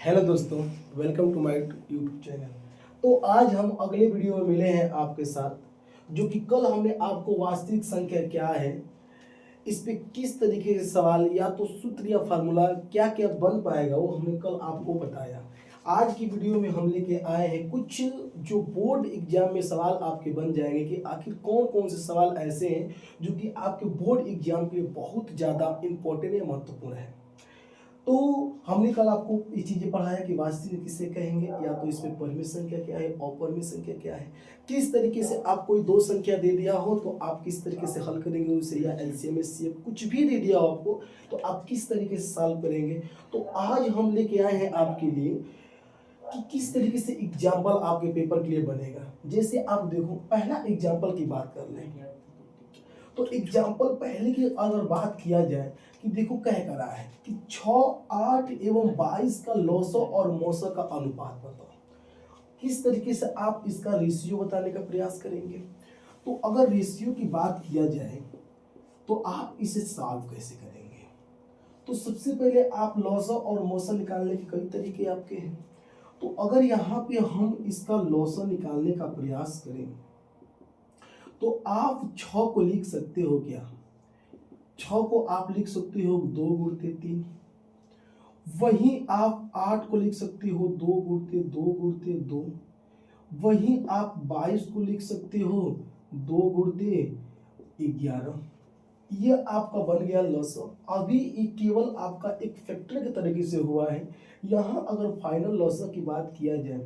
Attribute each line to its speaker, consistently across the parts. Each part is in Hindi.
Speaker 1: हेलो दोस्तों, welcome to my YouTube channel. तो आज हम अगले वीडियो में मिले हैं आपके साथ, जो कि कल हमने आपको वास्तविक संख्या क्या है इस पे किस तरीके से सवाल या तो सूत्र या फार्मूला क्या क्या बन पाएगा वो हमने कल आपको बताया। आज की वीडियो में हम लेके आए हैं कुछ जो बोर्ड एग्जाम में सवाल आपके बन जाएंगे कि आखिर कौन कौन से सवाल ऐसे हैं जो कि आपके बोर्ड एग्जाम के लिए बहुत ज़्यादा इंपॉर्टेंट या महत्वपूर्ण है। तो हमने कल आपको ये चीजें पढ़ाया कि वास्तविक किसे कहेंगे, या तो इसमें परमिट संख्या क्या है, अपरिमेय संख्या क्या है, किस तरीके से आप कोई दो संख्या दे दिया हो तो आप किस तरीके से हल करेंगे उसे, या एलसीएम एचसीएफ कुछ भी दे दिया हो आपको तो आप किस तरीके से सॉल्व करेंगे। तो आज हम लेके आए हैं आपके लिए कि किस तरीके से एग्जाम्पल आपके पेपर के लिए बनेगा। जैसे आप देखो, पहला एग्जाम्पल की बात कर लेंगे तो एग्जाम्पल पहले की अगर बात किया जाए कि देखो कह कर रहा है कि 6, 8 एवं 22 का लौसो और मौसो का अनुपात बताओ। किस तरीके से आप इसका रेशियो बताने का प्रयास करेंगे। तो अगर रेशियो की बात किया जाए तो आप इसे सॉल्व कैसे करेंगे। तो सबसे पहले आप लौसो और मौसो निकालने के कई तरीके आपके हैं। तो अगर यहाँ पे हम इसका लौसो निकालने का प्रयास करें तो आप 6 को लिख सकते हो क्या, 6 को आप लिख सकते हो 2 गुणते 3। वहीं आप 8 को लिख सकते हो 2 गुणते 2 गुणते 2। वहीं आप 22 को लिख सकते हो 2 गुणते 11। ये आपका बन गया लॉसो। अभी ये केवल आपका एक फैक्टर के तरीके से हुआ है। यहाँ अगर फाइनल लॉसो की बात किया जाए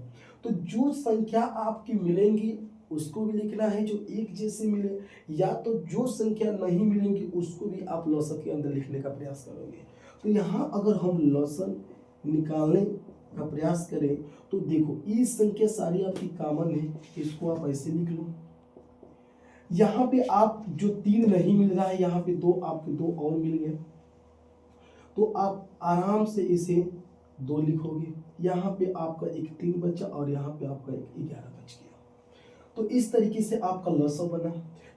Speaker 1: तो जो संख्या आपकी मिलेंगी उसको भी लिखना है जो एक जैसे मिले, या तो जो संख्या नहीं मिलेंगी उसको भी आप लॉसो के अंदर लिखने का प्रयास करोगे। तो यहाँ अगर हम लॉसो निकालने का प्रयास करें तो देखो ये संख्या सारी आपकी कॉमन है, इसको आप ऐसे लिख लो। यहाँ पे आप जो 3 नहीं मिल रहा है, यहाँ पे 2 आपके 2 और मिल गए तो आप आराम से इसे 2 लिखोगे। यहाँ पे आपका एक 3 बचा और यहाँ पे आपका एक 11 बच गया। तो इस तरीके से आपका लॉसो बना।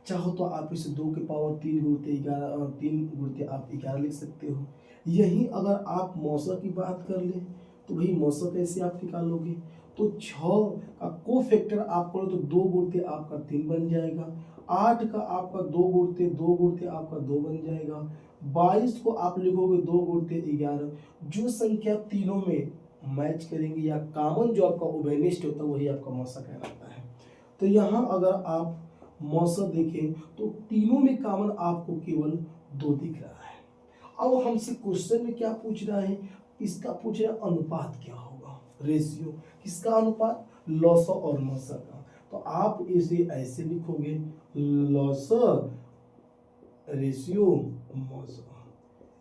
Speaker 1: चाहो तो आप इसे 2 के पावर 3 गुणते 11, 3 गुणते आप 11 लिख सकते हो। यही अगर आप मौसो की बात कर ले तो भाई मौसो कैसे आप निकालोगे। तो 6 का को फैक्टर आप करो तो 2 गुणते आपका 3 बन जाएगा। 8 का आपका 2 गुणते 2 गुणते आपका 2 बन जाएगा। 22 को आप लिखोगे 2 गुणते 11। जो संख्या तीनों में मैच करेंगे या कॉमन जो आपका उभयनिष्ठ होता है वही आपका मौसा कहलाता है। तो यहाँ अगर आप मौसम देखें तो तीनों में कॉमन आपको केवल 2 दिख रहा है। अब हमसे क्वेश्चन में क्या पूछ रहा है, इसका पूछ रहा है अनुपात क्या होगा, रेशियो। किसका अनुपात, लॉसो और मौसा का। तो आप इसे ऐसे लिखोगे लॉसो रेशियो मौसा,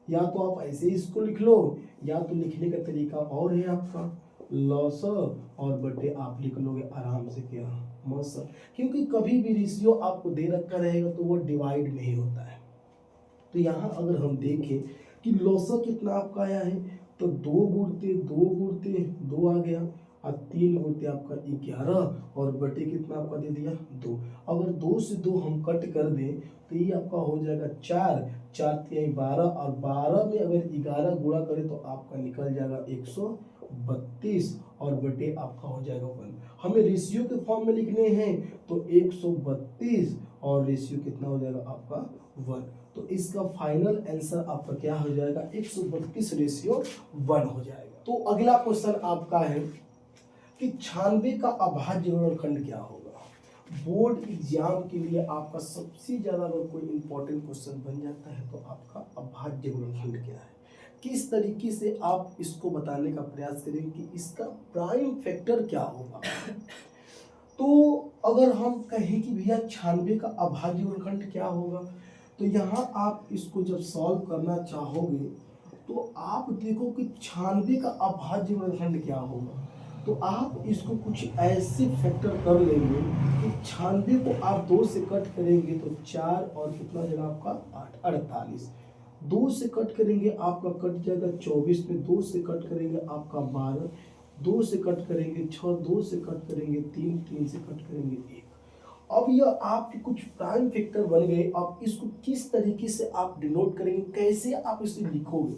Speaker 1: या तो आप ऐसे इसको लिख लो या तो लिखने का तरीका और है आपका लॉसो और बटे आप लिख लोगे आराम से क्या मौसा, क्योंकि कभी भी रेशियो आपको दे रखा रहेगा तो वो डिवाइड नहीं होता है। तो यहाँ अगर हम देखें कि लॉसो कितना आपका आया है तो 2 गुणते 2 गुणते 2 आ गया और 3 गुणते आपका 11 और बटे कितना आपका दे दिया 2। अगर 2 से 2 हम कट कर दें तो ये आपका हो जाएगा 4, 4 3 12 और 12 में अगर 11 गुणा करें तो आपका निकल जाएगा 132 और बटे आपका हो जाएगा 1। हमें रेशियो के फॉर्म में लिखने हैं तो 132 और रेशियो कितना हो जाएगा आपका 1। तो इसका फाइनल आंसर आपका क्या हो जाएगा 132 रेशियो 1 हो जाएगा। तो अगला क्वेश्चन आपका है कि 96 का अभाज्य गुणनखंड क्या होगा। बोर्ड एग्जाम के लिए आपका सबसे ज्यादा अगर कोई इंपॉर्टेंट क्वेश्चन बन जाता है तो आपका अभाज्य गुणनखंड क्या है, किस तरीके से आप इसको बताने का प्रयास करेंगे कि इसका प्राइम फैक्टर क्या होगा। तो अगर हम कहें कि भैया 96 का अभाज्य गुणनखंड क्या होगा तो यहाँ आप इसको जब सॉल्व करना चाहोगे तो आप देखो कि 96 का अभाज्य गुणनखंड क्या होगा। तो आप इसको कुछ ऐसे फैक्टर कर लेंगे कि 96 को आप 2 से कट करेंगे तो 4 और कितना जगह आपका 8, 48। 2 से कट करेंगे आपका कट जाएगा 24 में, 2 से कट करेंगे आपका 12, 2 से कट करेंगे 6, 2 से कट करेंगे 3, 3 से कट करेंगे 1। अब यह आपके कुछ प्राइम फैक्टर बन गए। आप इसको किस तरीके से आप डिनोट करेंगे, कैसे आप इसे लिखोगे।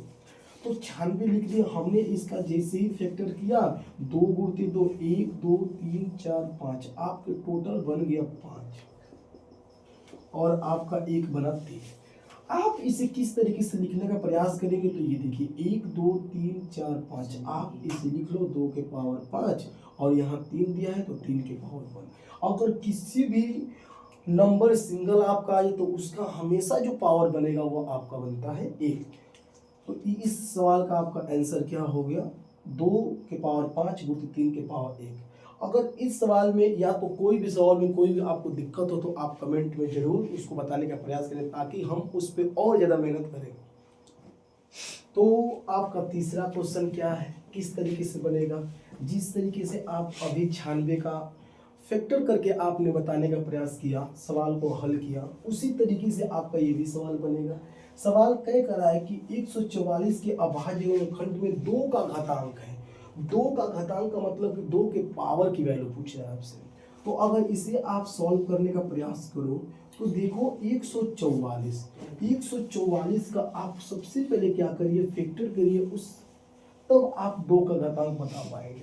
Speaker 1: तो 96 लिख दिया हमने। इसका जैसे ही फैक्टर किया, 2 गुणते 2, 1 2 3 4 5, आपके टोटल बन गया 5 और आपका 1 बना 3। आप इसे किस तरीके से लिखने का प्रयास करेंगे, तो ये देखिए 1 2 3 4 5, आप इसे लिख लो 2 के पावर 5 और यहाँ 3 दिया है तो 3 के पावर 1। अगर किसी भी नंबर सिंगल आपका आए तो उसका हमेशा जो पावर बनेगा वो आपका बनता है 1। तो इस सवाल का आपका आंसर क्या हो गया, 2 के पावर 5 गुणित 3 के पावर 1। अगर इस सवाल में या तो कोई भी सवाल में कोई भी आपको दिक्कत हो तो आप कमेंट में जरूर उसको बताने का प्रयास करें ताकि हम उस पर और ज़्यादा मेहनत करें। तो आपका तीसरा क्वेश्चन क्या है, किस तरीके से बनेगा, जिस तरीके से आप अभी 96 का फैक्टर करके आपने बताने का प्रयास किया, सवाल को हल किया, उसी तरीके से आपका ये भी सवाल बनेगा। सवाल कह कर रहा है कि 144 के अभाज्य खंड में 2 का घातांक है। 2 का घातांक का मतलब कि 2 के पावर की वैल्यू पूछ रहा है आपसे। तो अगर इसे आप सॉल्व करने का प्रयास करो तो देखो 144 का आप सबसे पहले क्या करिए, फैक्टर करिए उस, तब आप 2 का घातांक बता पाएंगे।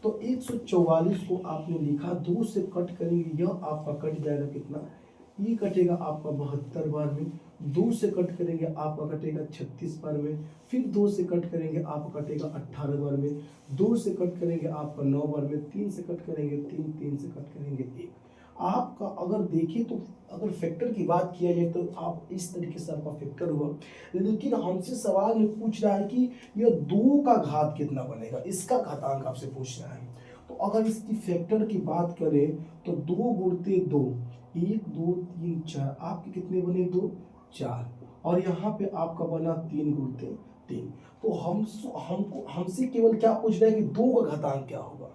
Speaker 1: तो 144 को आपने लिखा, 2 से कट करेंगे, यह आपका कट जाएगा कितना, ये कटेगा आपका 72 बार में, 2 से कट करेंगे आपका कटेगा 36 बार में, फिर 2 से कट करेंगे आपका कटेगा 18 बार में, 2 से कट करेंगे आपका 9 बार में, 3 से कट करेंगे 3, 3 से कट करेंगे 1। आपका अगर देखिए तो अगर फैक्टर की बात किया जाए तो आप इस तरीके से आपका फैक्टर हुआ, लेकिन हमसे सवाल में पूछ रहा है कि यह 2 का घात कितना बनेगा, इसका घातांक आपसे पूछ रहा है। तो अगर इसकी फैक्टर की बात करें तो 2 गुणते 2, 1 2 3 4, आपके कितने बने 2 4, और यहाँ पे आपका बना 3 गुणते 3। तो हमसे केवल क्या पूछ रहा है कि 2 का घातांक क्या होगा।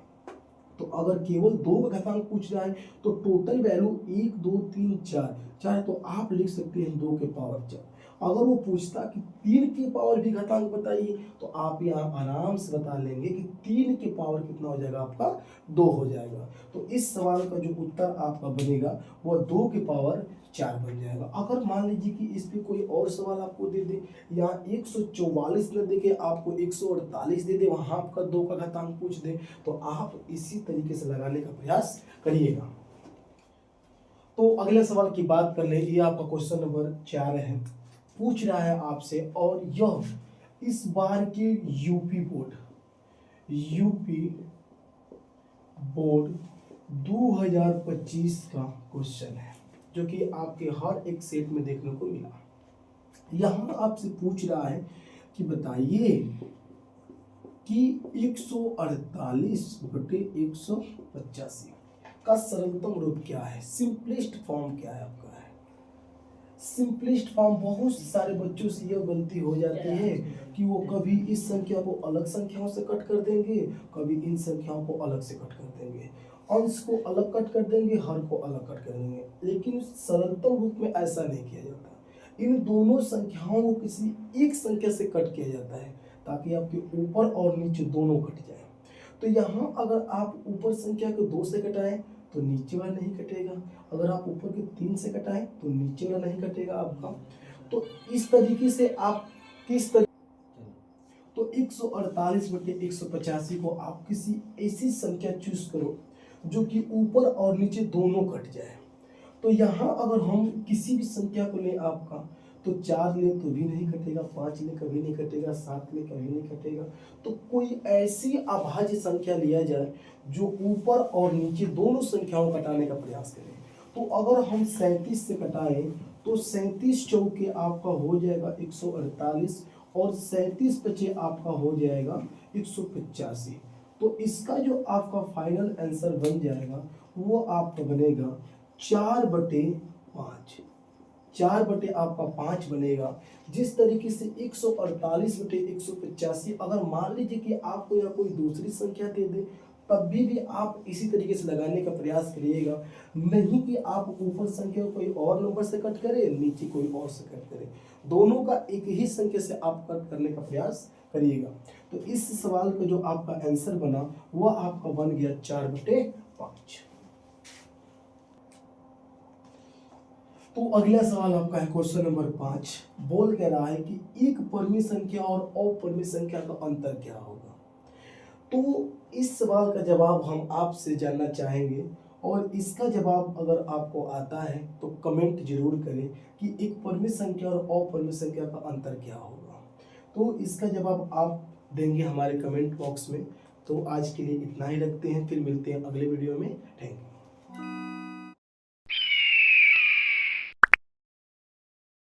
Speaker 1: तो अगर केवल 2 का घातांक पूछ रहा है तो टोटल वैल्यू 1 2 3 4, चाहे तो आप लिख सकते हैं 2 के पावर 4। अगर वो पूछता कि 3 के पावर भी घातांक बताइए तो आप यहाँ आराम से बता लेंगे कि 3 के पावर कितना हो जाएगा, आपका 2 हो जाएगा। तो इस सवाल का जो उत्तर आपका बनेगा वो 2 के पावर 4 बन जाएगा। अगर मान लीजिए कि इस पे कोई और सवाल आपको दे दे, यहाँ 144 न दे के आपको 148 दे दे, वहां आपका 2 का घातांक पूछ दे, तो आप इसी तरीके से लगाने का प्रयास करिएगा। तो अगले सवाल की बात कर ले, ये आपका क्वेश्चन नंबर 4 है, पूछ रहा है आपसे, और यह इस बार के यूपी बोर्ड 2025 का क्वेश्चन है, जो कि आपके हर एक सेट में देखने को मिला। यहां आपसे पूछ रहा है कि बताइए कि 148/185 का सरलतम रूप क्या है, सिंपलेस्ट फॉर्म क्या है आपका है। सिंपलेस्ट फॉर्म, बहुत सारे बच्चों से यह गलती हो जाती है कि वो कभी इस संख्या को अलग संख्याओं से कट कर देंगे, कभी इन संख्याओं को अलग से कट कर देंगे, अंश को अलग कट कर देंगे, हर को अलग कट कर देंगे। लेकिन सरलतम रूप में ऐसा नहीं किया जाता, इन दोनों संख्याओं को किसी एक संख्या से कट किया जाता है ताकि आपके ऊपर और नीचे दोनों कट जाए। तो यहाँ अगर आप ऊपर संख्या को 2 से कटाएं तो नीचे वाला नहीं कटेगा, अगर आप ऊपर के 3 से कटाएं तो नीचे वाला नहीं कटेगा आपका। तो इस तरीके से आप किस तरीके, तो 148/185 को आप किसी ऐसी संख्या चूज करो जो कि ऊपर और नीचे दोनों कट जाए। तो यहाँ अगर हम किसी भी संख्या को ले आपका, तो 4 ले तो भी नहीं कटेगा, 5 ले कभी नहीं कटेगा, 7 ले कभी नहीं कटेगा। तो कोई ऐसी अभाज्य संख्या लिया जाए जो ऊपर और नीचे दोनों संख्याओं कटाने का प्रयास करें। तो अगर हम 37 से कटाएं तो 37 चौके आपका हो जाएगा 148 और 37 बचे आपका हो जाएगा 185। तो इसका जो आपका फाइनल आंसर बन जाएगा वो आपका बनेगा 4/5, 4/ आपका 5 बनेगा। जिस तरीके से 148/185, अगर मान लीजिए कि आपको या कोई दूसरी संख्या दे दे तब भी आप इसी तरीके से लगाने का प्रयास करिएगा, नहीं कि आप ऊपर संख्या को कोई और नंबर से कट करें, नीचे कोई और से कट करें, दोनों का एक ही संख्या से आप कट करने का प्रयास करिएगा। तो इस सवाल का जो आपका आंसर बना वह आपका बन गया 4/5। तो अगला सवाल आपका है क्वेश्चन नंबर 5। बोल कह रहा है कि एक परिमेय संख्या और अपरिमेय संख्या का अंतर क्या होगा। तो इस सवाल का जवाब हम आपसे जानना चाहेंगे, और इसका जवाब अगर आपको आता है तो कमेंट जरूर करें कि एक परिमेय संख्या और अपरिमेय संख्या का अंतर क्या होगा। तो इसका जवाब आप देंगे हमारे कमेंट बॉक्स में। तो आज के लिए इतना ही रखते हैं, फिर मिलते हैं अगले वीडियो में। Thank you.